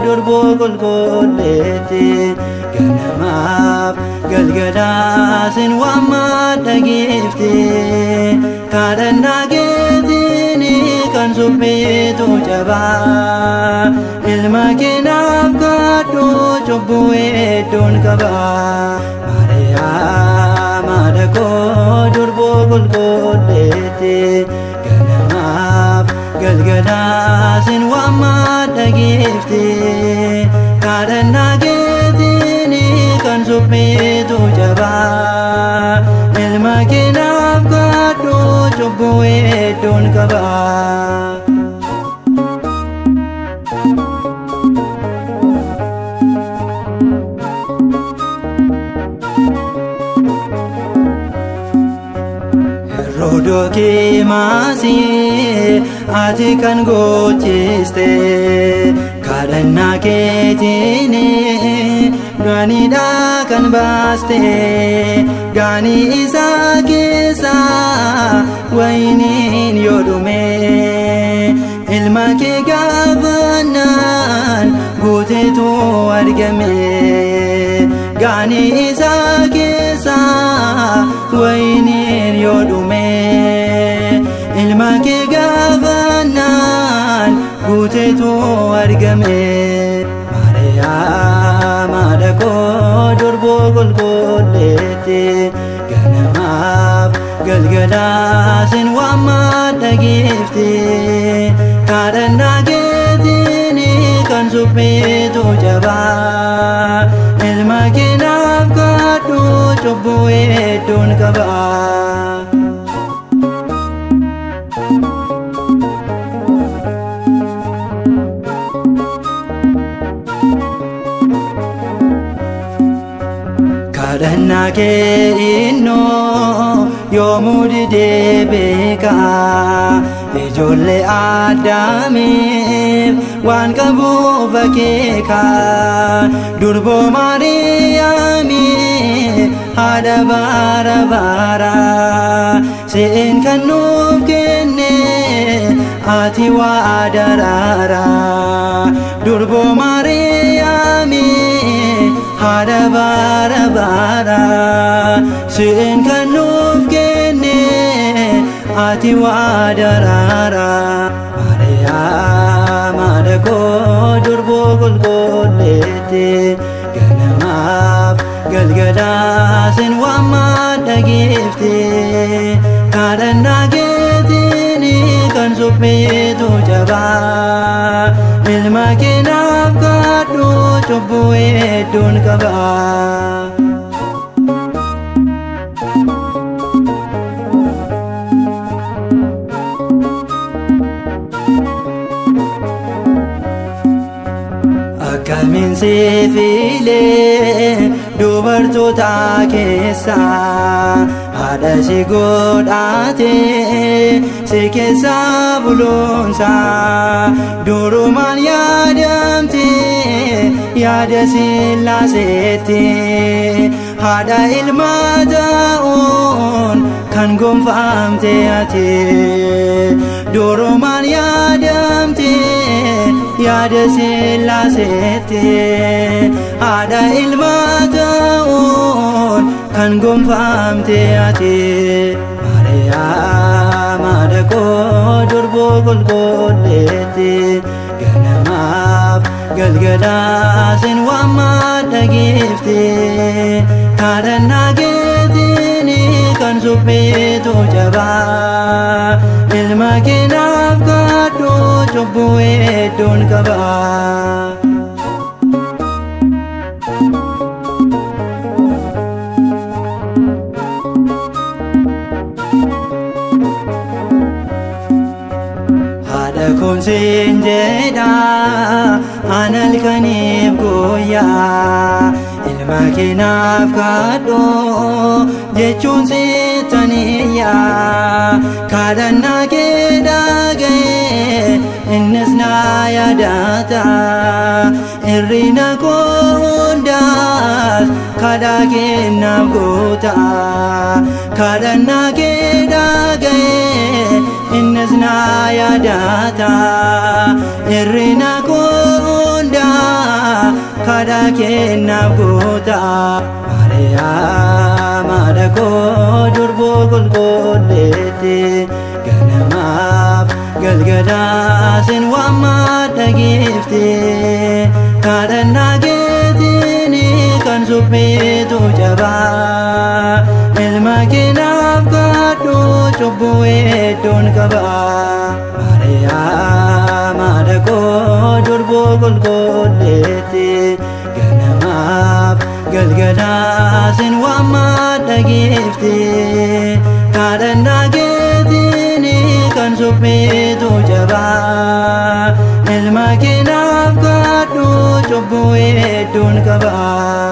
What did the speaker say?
durbo golgolletti ganamaaf galgalaasin waamma dhageefte kadhannaa keetiin kan supheetu jabaa ilma keenaaf kadhu cubbuu hedduun qaba Maariyaam haadha koo durbo golgolletti ganamaaf galgalaasin waamma dhageefte kadhannaa keetiin kan supheetu jabaa ilma keenaaf kadhu cubbuu hedduun qaba Rodoki masi ati kan gochiste kadhannaa keetini gaaniidha kan baaste gaani isaa keessa wayiniin yoo dhume ilma kee gaafannaan guuteetu argame gaani isaa keessa wayiniin yoo dhume ilma kee gaafannaan guuteetu argame Maariyaam haadha koo durbo golgolletti ganamaaf galgalaasin waamma dhageefte kadhannaa keetiin kan supheetu jabaa ilma keenaaf kadhu cubbuu hedduun qaba kadhannaa kee innoo yoomuu didee beeka ijoollee Addaamiif waan qabuuf akeeka durboo Maariyaami haadha bara bara si'in kan nuuf kenne ati waa daraara durboo Maariyaami haadha bara bara si'in kan nuuf kenne ati waa daraara Maariyaam haadha koo durbo golgolletti ganamaaf galgalaasin waamma dhageefte kadhannaa keetiin kan supheetu jabaa ilma keenaaf kadhu cubbuu hedduun qaba akkamiin siif ilee dubartoota keessa haadha si godhate si keessa bulunsa durumaan yaadamte yaada Sillaaseetti haadha ilma ta'uun kan gonfamte ati durumaan yaadamte yaada Sillaaseetti haadha ilma ta'uun kan gonfamte ati Maariyaam haadha koo durbo golgolletti ganamaaf galgalaasin waamma dhageefte kadhannaa keetiin kan supheetu jabaa ilma keenaaf kadhu cubbuu hedduun qaba Lubbuun siin jedha anal kaniif guyyaa ilma keenaaf kadhu jechuun sitaniyyaa kadhannaa kee dhaga'e innis na yaadata hirrina koo hundaas kadhaa kennaaf goota kadhannaa kee dhaga'e innis na yaadata hirrina koo hundaa kadhaa kennaaf goota Maariyaam haadha koo durboo qulqulleetti ganamaaf galgalaa sin waammadha giifte kadhannaa keetiin kan supheetu cabaa ilma keenaaf kadhu cubbuu hedduun qabaa Maariyaam haadha koo durboo qulqulleetti ganamaaf galgalaa sin waammadha giifte kadhannaa keetiin kan supheetu cabaa ilma keenaaf kadhu cubbuu hedduun qabaa